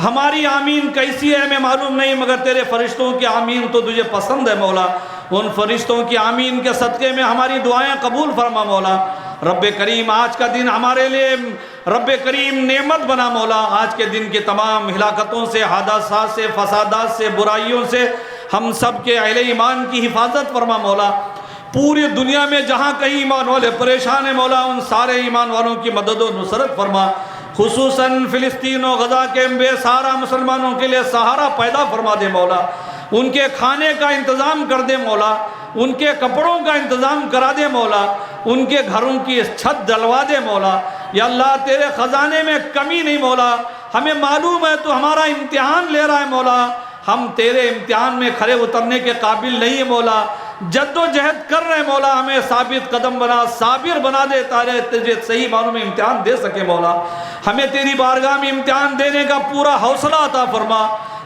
ہماری آمین کیسی ہے ہمیں معلوم نہیں، مگر تیرے فرشتوں کی آمین تو تجھے پسند ہے مولا، ان فرشتوں کی آمین کے صدقے میں ہماری دعائیں قبول فرما مولا۔ رب کریم آج کا دن ہمارے لیے رب کریم نعمت بنا مولا، آج کے دن کی تمام ہلاکتوں سے، حادثات سے، فسادات سے، برائیوں سے ہم سب کے اہل ایمان کی حفاظت فرما مولا۔ پوری دنیا میں جہاں کہیں ایمان والے پریشان ہیں مولا، ان سارے ایمان والوں کی مدد و نصرت فرما، خصوصاً فلسطین و غزہ کے بے سہارا مسلمانوں کے لیے سہارا پیدا فرما دے مولا، ان کے کھانے کا انتظام کر دے مولا، ان کے کپڑوں کا انتظام کرا دے مولا، ان کے گھروں کی چھت ڈلوا دے مولا۔ یا اللہ تیرے خزانے میں کمی نہیں مولا، ہمیں معلوم ہے تو ہمارا امتحان لے رہا ہے مولا، ہم تیرے امتحان میں کھڑے اترنے کے قابل نہیں ہے مولا، جد و جہد کر رہے مولا، ہمیں ثابت قدم بنا، صابر بنا دے، تارے تجھے صحیح معنوں میں امتحان دے سکے مولا، ہمیں تیری بارگاہ میں امتحان دینے کا پورا حوصلہ عطا فرما۔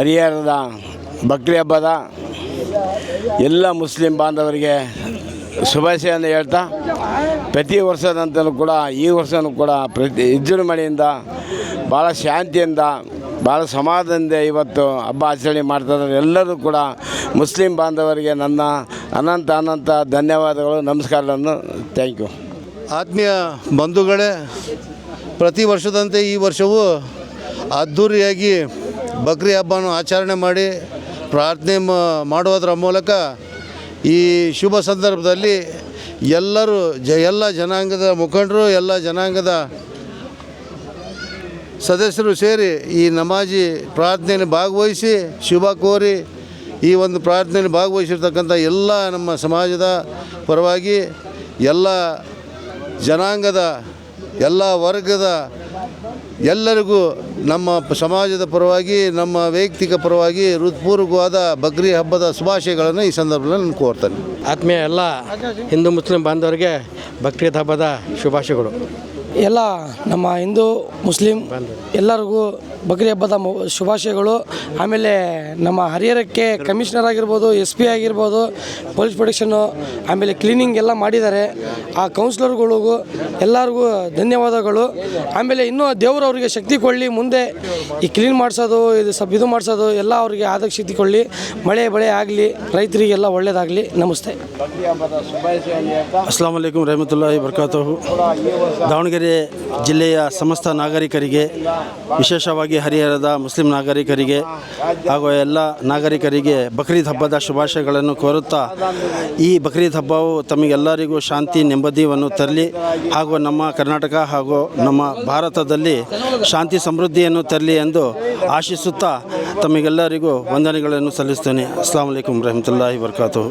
ಹರಿಹರದ ಬಕ್ರಿ ಹಬ್ಬದ ಎಲ್ಲ ಮುಸ್ಲಿಂ ಬಾಂಧವರಿಗೆ ಶುಭಾಶಯವನ್ನು ಹೇಳ್ತಾ, ಪ್ರತಿ ವರ್ಷದಂತಲೂ ಕೂಡ ಈ ವರ್ಷವೂ ಕೂಡ ವಿಜೃಂಭಣೆಯಿಂದ ಭಾಳ ಶಾಂತಿಯಿಂದ ಭಾಳ ಸಮಾಧಾನದಿಂದ ಇವತ್ತು ಹಬ್ಬ ಆಚರಣೆ ಮಾಡ್ತಾಯಿದ್ದಾರೆ. ಎಲ್ಲರೂ ಕೂಡ ಮುಸ್ಲಿಂ ಬಾಂಧವರಿಗೆ ನನ್ನ ಅನಂತ ಧನ್ಯವಾದಗಳು, ನಮಸ್ಕಾರಗಳನ್ನು. Thank you. ಆತ್ಮೀಯ ಬಂಧುಗಳೇ, ಪ್ರತಿ ವರ್ಷದಂತೆ ಈ ವರ್ಷವೂ ಅದ್ಧೂರಿಯಾಗಿ ಬಕ್ರಿ ಹಬ್ಬನ ಆಚರಣೆ ಮಾಡಿ ಪ್ರಾರ್ಥನೆ ಮಾಡುವುದರ ಮೂಲಕ ಈ ಶುಭ ಸಂದರ್ಭದಲ್ಲಿ ಎಲ್ಲರೂ ಎಲ್ಲ ಜನಾಂಗದ ಮುಖಂಡರು, ಎಲ್ಲ ಜನಾಂಗದ ಸದಸ್ಯರು ಸೇರಿ ಈ ನಮಾಜಿ ಪ್ರಾರ್ಥನೆಯಲ್ಲಿ ಭಾಗವಹಿಸಿ ಶುಭ ಕೋರಿ ಈ ಒಂದು ಪ್ರಾರ್ಥನೆಯಲ್ಲಿ ಭಾಗವಹಿಸಿರ್ತಕ್ಕಂಥ ಎಲ್ಲ ನಮ್ಮ ಸಮಾಜದ ಪರವಾಗಿ, ಎಲ್ಲ ಜನಾಂಗದ, ಎಲ್ಲ ವರ್ಗದ ಎಲ್ಲರಿಗೂ ನಮ್ಮ ಸಮಾಜದ ಪರವಾಗಿ, ನಮ್ಮ ವೈಯಕ್ತಿಕ ಪರವಾಗಿ ಹೃತ್ಪೂರ್ವಕವಾದ ಬಕ್ರಿ ಹಬ್ಬದ ಶುಭಾಶಯಗಳನ್ನು ಈ ಸಂದರ್ಭದಲ್ಲಿ ನಾನು ಕೋರ್ತೇನೆ. ಆತ್ಮೀಯ ಎಲ್ಲ ಹಿಂದೂ ಮುಸ್ಲಿಂ ಬಾಂಧವರಿಗೆ ಬಕ್ರೀದ್ ಹಬ್ಬದ ಶುಭಾಶಯಗಳು. ಎಲ್ಲ ನಮ್ಮ ಹಿಂದೂ ಮುಸ್ಲಿಂ ಎಲ್ಲರಿಗೂ ಬಕ್ರಿ ಹಬ್ಬದ ಶುಭಾಶಯಗಳು. ಆಮೇಲೆ ನಮ್ಮ ಹರಿಹರಕ್ಕೆ ಕಮಿಷನರ್ ಆಗಿರ್ಬೋದು, SP ಆಗಿರ್ಬೋದು, ಪೊಲೀಸ್ ಪ್ರೊಟೆಕ್ಷನ್ನು, ಆಮೇಲೆ ಕ್ಲೀನಿಂಗ್ ಎಲ್ಲ ಮಾಡಿದ್ದಾರೆ. ಆ ಕೌನ್ಸಿಲರ್ಗಳಿಗೂ ಎಲ್ಲರಿಗೂ ಧನ್ಯವಾದಗಳು. ಆಮೇಲೆ ಇನ್ನೂ ದೇವರು ಅವರಿಗೆ ಶಕ್ತಿ ಕೊಡಲಿ, ಮುಂದೆ ಈ ಕ್ಲೀನ್ ಮಾಡಿಸೋದು, ಇದು ಮಾಡಿಸೋದು ಎಲ್ಲ ಅವರಿಗೆ ಆದಕ್ಕೆ ಶಕ್ತಿ ಕೊಡಲಿ. ಮಳೆ ಬೆಳೆ ಆಗಲಿ, ರೈತರಿಗೆಲ್ಲ ಒಳ್ಳೆಯದಾಗಲಿ. ನಮಸ್ತೆ. ಅಸ್ಲಾಂ ವಲೈಕುಮ್ ರಹಮತುಲ್ಲಾಹಿ ಬರ್ಕಾತಹು. ದಾವಣಗೆರೆ ಜಿಲ್ಲೆಯ ಸಮಸ್ತ ನಾಗರಿಕರಿಗೆ, ವಿಶೇಷವಾಗಿ ಹರಿಹರದ ಮುಸ್ಲಿಂ ನಾಗರಿಕರಿಗೆ ಹಾಗೂ ಎಲ್ಲ ನಾಗರಿಕರಿಗೆ ಬಕ್ರೀದ್ ಹಬ್ಬದ ಶುಭಾಶಯಗಳನ್ನು ಕೋರುತ್ತಾ, ಈ ಬಕ್ರೀದ್ ಹಬ್ಬವು ತಮಗೆಲ್ಲರಿಗೂ ಶಾಂತಿ ನೆಮ್ಮದಿಯನ್ನು ತರಲಿ ಹಾಗೂ ನಮ್ಮ ಕರ್ನಾಟಕ ಹಾಗೂ ನಮ್ಮ ಭಾರತದಲ್ಲಿ ಶಾಂತಿ ಸಮೃದ್ಧಿಯನ್ನು ತರಲಿ ಎಂದು ಆಶಿಸುತ್ತಾ ತಮಗೆಲ್ಲರಿಗೂ ವಂದನೆಗಳನ್ನು ಸಲ್ಲಿಸ್ತೇನೆ. ಅಸ್ಲಾಂ ವಲೈಕುಮ್ ರಹಮತುಲ್ಲಾಹಿ ಬರ್ಕಾತಹು.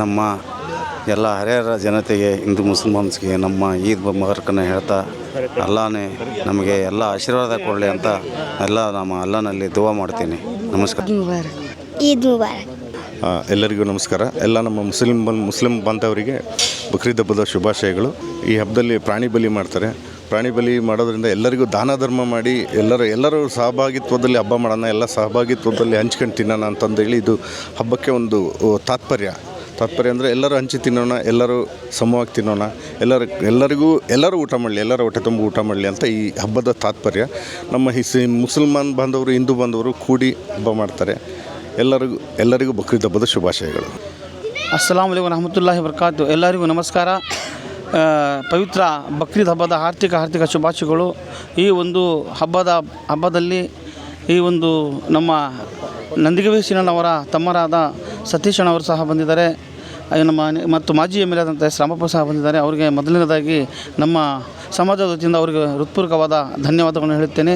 ನಮ್ಮ ಎಲ್ಲ ಹರಿಹರ ಜನತೆಗೆ, ಹಿಂದೂ ಮುಸಲ್ಮಾನ್ಸ್ಗೆ ನಮ್ಮ ಈದ್ ಮುಬಾರಕನ್ನು ಹೇಳ್ತಾ, ಅಲ್ಲಾನೇ ನಮಗೆ ಎಲ್ಲ ಆಶೀರ್ವಾದ ಕೊಡಲಿ ಅಂತ ನಮ್ಮ ಅಲ್ಲಾನಲ್ಲಿ ದುವಾ ಮಾಡ್ತೀನಿ. ನಮಸ್ಕಾರ. ಈದ್ ಮುಬಾರಕ್. ಎಲ್ಲರಿಗೂ ನಮಸ್ಕಾರ. ಎಲ್ಲ ನಮ್ಮ ಮುಸ್ಲಿಂ ಬಾಂಧವರಿಗೆ ಬಕ್ರೀದ್ ಹಬ್ಬದ ಶುಭಾಶಯಗಳು. ಈ ಹಬ್ಬದಲ್ಲಿ ಪ್ರಾಣಿ ಬಲಿ ಮಾಡ್ತಾರೆ. ಪ್ರಾಣಿ ಬಲಿ ಮಾಡೋದ್ರಿಂದ ಎಲ್ಲರಿಗೂ ದಾನ ಧರ್ಮ ಮಾಡಿ ಎಲ್ಲರೂ ಸಹಭಾಗಿತ್ವದಲ್ಲಿ ಹಬ್ಬ ಮಾಡೋಣ, ಎಲ್ಲ ಸಹಭಾಗಿತ್ವದಲ್ಲಿ ಹಂಚ್ಕೊಂಡು ತಿನ್ನೋಣ ಅಂತಂದೇಳಿ ಇದು ಹಬ್ಬಕ್ಕೆ ಒಂದು ತಾತ್ಪರ್ಯ ಅಂದರೆ ಎಲ್ಲರೂ ಹಂಚಿ ತಿನ್ನೋಣ, ಎಲ್ಲರೂ ಸಮವಾಗಿ ತಿನ್ನೋಣ, ಎಲ್ಲರೂ ಊಟ ಮಾಡಲಿ, ಎಲ್ಲರ ಹೊಟ್ಟೆ ತುಂಬ ಊಟ ಮಾಡಲಿ ಅಂತ ಈ ಹಬ್ಬದ ತಾತ್ಪರ್ಯ. ನಮ್ಮ ಮುಸಲ್ಮಾನ್ ಬಾಂಧವರು, ಹಿಂದೂ ಬಾಂಧವರು ಕೂಡಿ ಹಬ್ಬ ಮಾಡ್ತಾರೆ. ಎಲ್ಲರಿಗೂ ಬಕ್ರೀದ್ ಹಬ್ಬದ ಶುಭಾಶಯಗಳು. ಅಸ್ಸಲಾಂ ವಲೈಕುಂ ವರಹಮತುಲ್ಲಾಹಿ ವಬರಕಾತು. ಎಲ್ಲರಿಗೂ ನಮಸ್ಕಾರ. ಪವಿತ್ರ ಬಕ್ರೀದ್ ಹಬ್ಬದ ಹಾರ್ದಿಕ ಶುಭಾಶಯಗಳು. ಈ ಒಂದು ಹಬ್ಬದಲ್ಲಿ ಈ ಒಂದು ನಮ್ಮ ನಂದಿಗವೇಶನವರ ತಮ್ಮರಾದ ಸತೀಶಣ್ಣವರು ಸಹ ಬಂದಿದ್ದಾರೆ. ಮತ್ತು ಮಾಜಿ MLA ಆದಂಥ ರಾಮಪ್ಪ ಸಹ ಬಂದಿದ್ದಾರೆ. ಅವರಿಗೆ ಮೊದಲನೇದಾಗಿ ನಮ್ಮ ಸಮಾಜದ ವತಿಯಿಂದ ಅವರಿಗೆ ಹೃತ್ಪೂರ್ವಕವಾದ ಧನ್ಯವಾದಗಳನ್ನು ಹೇಳುತ್ತೇನೆ.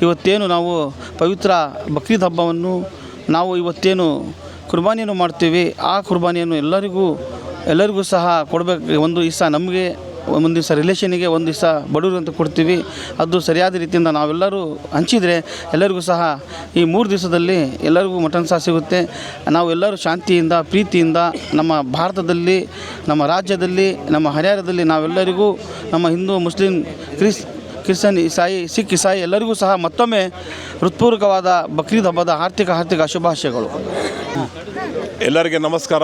ಇವತ್ತೇನು ನಾವು ಪವಿತ್ರ ಬಕ್ರೀದ್ ಹಬ್ಬವನ್ನು ನಾವು ಇವತ್ತೇನು ಕುರ್ಬಾನಿಯನ್ನು ಮಾಡ್ತೀವಿ, ಆ ಕುರ್ಬಾನಿಯನ್ನು ಎಲ್ಲರಿಗೂ ಸಹ ಕೊಡಬೇಕು. ಒಂದು ದಿವಸ ನಮಗೆ, ಒಂದು ದಿವಸ ರಿಲೇಷನಿಗೆ, ಒಂದು ದಿವಸ ಬಡವರು ಅಂತ ಕೊಡ್ತೀವಿ. ಅದು ಸರಿಯಾದ ರೀತಿಯಿಂದ ನಾವೆಲ್ಲರೂ ಹಂಚಿದರೆ ಎಲ್ಲರಿಗೂ ಸಹ ಈ 3 ದಿವಸದಲ್ಲಿ ಎಲ್ಲರಿಗೂ ಮಟನ್ ಸಹ ಸಿಗುತ್ತೆ. ನಾವೆಲ್ಲರೂ ಶಾಂತಿಯಿಂದ, ಪ್ರೀತಿಯಿಂದ ನಮ್ಮ ಭಾರತದಲ್ಲಿ, ನಮ್ಮ ರಾಜ್ಯದಲ್ಲಿ, ನಮ್ಮ ಹರಿಯಾಣದಲ್ಲಿ ನಾವೆಲ್ಲರಿಗೂ, ನಮ್ಮ ಹಿಂದೂ, ಮುಸ್ಲಿಂ, ಕ್ರಿಶ್ಚಿಯನ್, ಸಿಖ್, ಇಸಾಯಿ ಎಲ್ಲರಿಗೂ ಸಹ ಮತ್ತೊಮ್ಮೆ ಹೃತ್ಪೂರ್ವಕವಾದ ಬಕ್ರೀದ್ ಹಬ್ಬದ ಹಾರ್ದಿಕ ಶುಭಾಶಯಗಳು. ಎಲ್ಲರಿಗೆ ನಮಸ್ಕಾರ.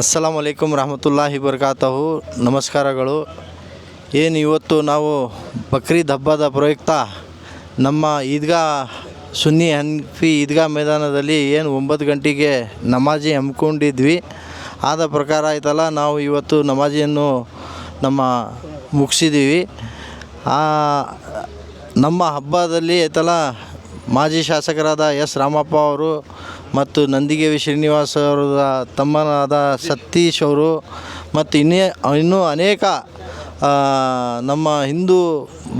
ಅಸ್ಸಲಾಮ್ ಅಲೈಕುಮ್ ರಹಮತುಲ್ಲಾಹಿ ಬರ್ಕಾತಹು. ನಮಸ್ಕಾರಗಳು. ಏನು ಇವತ್ತು ನಾವು ಬಕ್ರೀದ್ ಹಬ್ಬದ ಪ್ರಯುಕ್ತ ನಮ್ಮ ಈದ್ಗಾ ಸುನ್ನಿ ಹನ್ಫಿ ಈದ್ಗಾ ಮೈದಾನದಲ್ಲಿ ಏನು 9 ಗಂಟೆಗೆ ನಮಾಜಿ ಹಮ್ಮಿಕೊಂಡಿದ್ವಿ. ಆದ ಪ್ರಕಾರ ಆಯ್ತಲ್ಲ ನಾವು ಇವತ್ತು ನಮಾಜಿಯನ್ನು ಮುಗಿಸಿದ್ದೀವಿ. ನಮ್ಮ ಹಬ್ಬದಲ್ಲಿ ಆಯ್ತಲ್ಲ ಮಾಜಿ ಶಾಸಕರಾದ ಎಸ್ ರಾಮಪ್ಪ ಅವರು ಮತ್ತು ನಂದಿಗೇವಿ ಶ್ರೀನಿವಾಸ್ ಅವರ ತಮ್ಮನಾದ ಸತೀಶ್ ಅವರು ಮತ್ತು ಇನ್ನೂ ಅನೇಕ ನಮ್ಮ ಹಿಂದೂ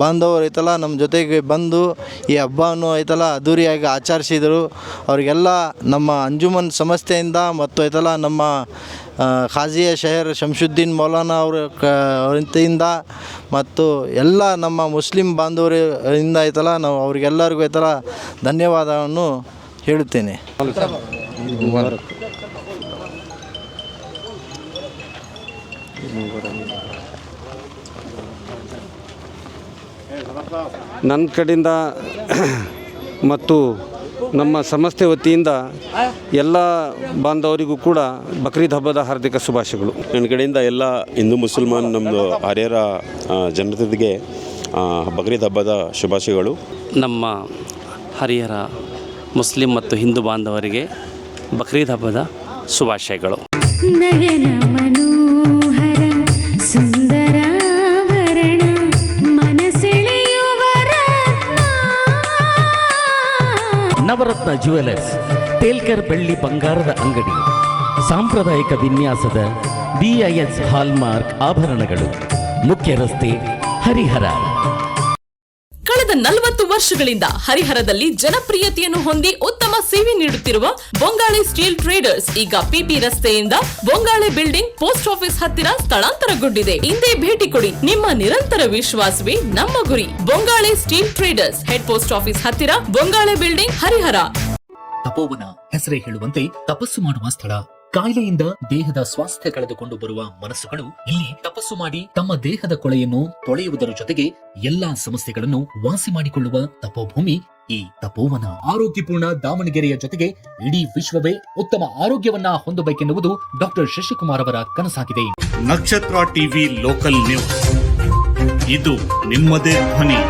ಬಾಂಧವರು ಐತಲ್ಲ ನಮ್ಮ ಜೊತೆಗೆ ಬಂದು ಈ ಹಬ್ಬವನ್ನು ಐತಲ್ಲ ಅದ್ದೂರಿಯಾಗಿ ಆಚರಿಸಿದರು. ಅವರಿಗೆಲ್ಲ ನಮ್ಮ ಅಂಜುಮನ್ ಸಂಸ್ಥೆಯಿಂದ ಮತ್ತು ಐತಲ್ಲ ನಮ್ಮ ಖಾಜಿಯ ಶಹರ್ ಶಂಶುದ್ದೀನ್ ಮೌಲಾನಾ ಅವರಿಂದ ಮತ್ತು ಎಲ್ಲ ನಮ್ಮ ಮುಸ್ಲಿಂ ಬಾಂಧವರಿಂದ ಐತಲ್ಲ ನಾವು ಅವರಿಗೆಲ್ಲರಿಗೂ ಐತಲ್ಲ ಧನ್ಯವಾದವನ್ನು ಹೇಳುತ್ತೇನೆ. ನನ್ನ ಕಡೆಯಿಂದ ಮತ್ತು ನಮ್ಮ ಸಂಸ್ಥೆ ವತಿಯಿಂದ ಎಲ್ಲ ಬಾಂಧವರಿಗೂ ಕೂಡ ಬಕ್ರೀದ್ ಹಬ್ಬದ ಹಾರ್ದಿಕ ಶುಭಾಶಯಗಳು. ನನ್ನ ಕಡೆಯಿಂದ ಎಲ್ಲ ಹಿಂದೂ ಮುಸಲ್ಮಾನ್ ನಮ್ಮದು ಹರಿಹರ ಜನತೆಗೆ ಬಕ್ರೀದ್ ಹಬ್ಬದ ಶುಭಾಶಯಗಳು. ನಮ್ಮ ಹರಿಹರ ಮುಸ್ಲಿಂ ಮತ್ತು ಹಿಂದೂ ಬಾಂಧವರಿಗೆ ಬಕ್ರೀದ್ ಹಬ್ಬದ ಶುಭಾಶಯಗಳು. ನವರತ್ನ ಜ್ಯುವೆಲರ್ಸ್, ಟೇಲ್ಕರ್ ಬೆಳ್ಳಿ ಬಂಗಾರದ ಅಂಗಡಿ, ಸಾಂಪ್ರದಾಯಿಕ ವಿನ್ಯಾಸದ BIS ಹಾಲ್ಮಾರ್ಕ್ ಆಭರಣಗಳು, ಮುಖ್ಯ ರಸ್ತೆ, ಹರಿಹರ. ಕಳೆದ 40 ವರ್ಷಗಳಿಂದ ಹರಿಹರದಲ್ಲಿ ಜನಪ್ರಿಯತೆಯನ್ನು ಹೊಂದಿ ಉತ್ತಮ ಸೇವೆ ನೀಡುತ್ತಿರುವ ಬೊಂಗಾಳೆ ಸ್ಟೀಲ್ ಟ್ರೇಡರ್ಸ್ ಈಗ PP ರಸ್ತೆಯಿಂದ ಬೊಂಗಾಳೆ ಬಿಲ್ಡಿಂಗ್ ಪೋಸ್ಟ್ ಆಫೀಸ್ ಹತ್ತಿರ ಸ್ಥಳಾಂತರಗೊಂಡಿದೆ. ಇಂದೇ ಭೇಟಿ ಕೊಡಿ. ನಿಮ್ಮ ನಿರಂತರ ವಿಶ್ವಾಸವೇ ನಮ್ಮ ಗುರಿ. Bongale steel traders, head post office ಹತ್ತಿರ, ಬೊಂಗಾಳೆ ಬಿಲ್ಡಿಂಗ್, ಹರಿಹರ. ತಪೋವನ ಹೆಸರೇ ಹೇಳುವಂತೆ ತಪಸ್ಸು ಮಾಡುವ ಸ್ಥಳ. ಕಾಯಿಲೆಯಿಂದ ದೇಹದ ಸ್ವಾಸ್ಥ್ಯ ಕಳೆದುಕೊಂಡು ಬರುವ ಮನಸ್ಸುಗಳು ಇಲ್ಲಿ ತಪಸ್ಸು ಮಾಡಿ ತಮ್ಮ ದೇಹದ ಕೊಳೆಯನ್ನು ತೊಳೆಯುವುದರ ಜೊತೆಗೆ ಎಲ್ಲಾ ಸಮಸ್ಯೆಗಳನ್ನು ವಾಸಿ ಮಾಡಿಕೊಳ್ಳುವ ತಪೋಭೂಮಿ ಈ ತಪೋವನ. ಆರೋಗ್ಯಪೂರ್ಣ ದಾವಣಗೆರೆಯ ಜೊತೆಗೆ ಇಡೀ ವಿಶ್ವವೇ ಉತ್ತಮ ಆರೋಗ್ಯವನ್ನ ಹೊಂದಬೇಕೆನ್ನುವುದು ಡಾಕ್ಟರ್ ಶಶಿಕುಮಾರ್ ಅವರ ಕನಸಾಗಿದೆ. ನಕ್ಷತ್ರ ಟಿವಿ ಲೋಕಲ್ ನ್ಯೂಸ್, ಇದು ನಿಮ್ಮದೇ ಧ್ವನಿ.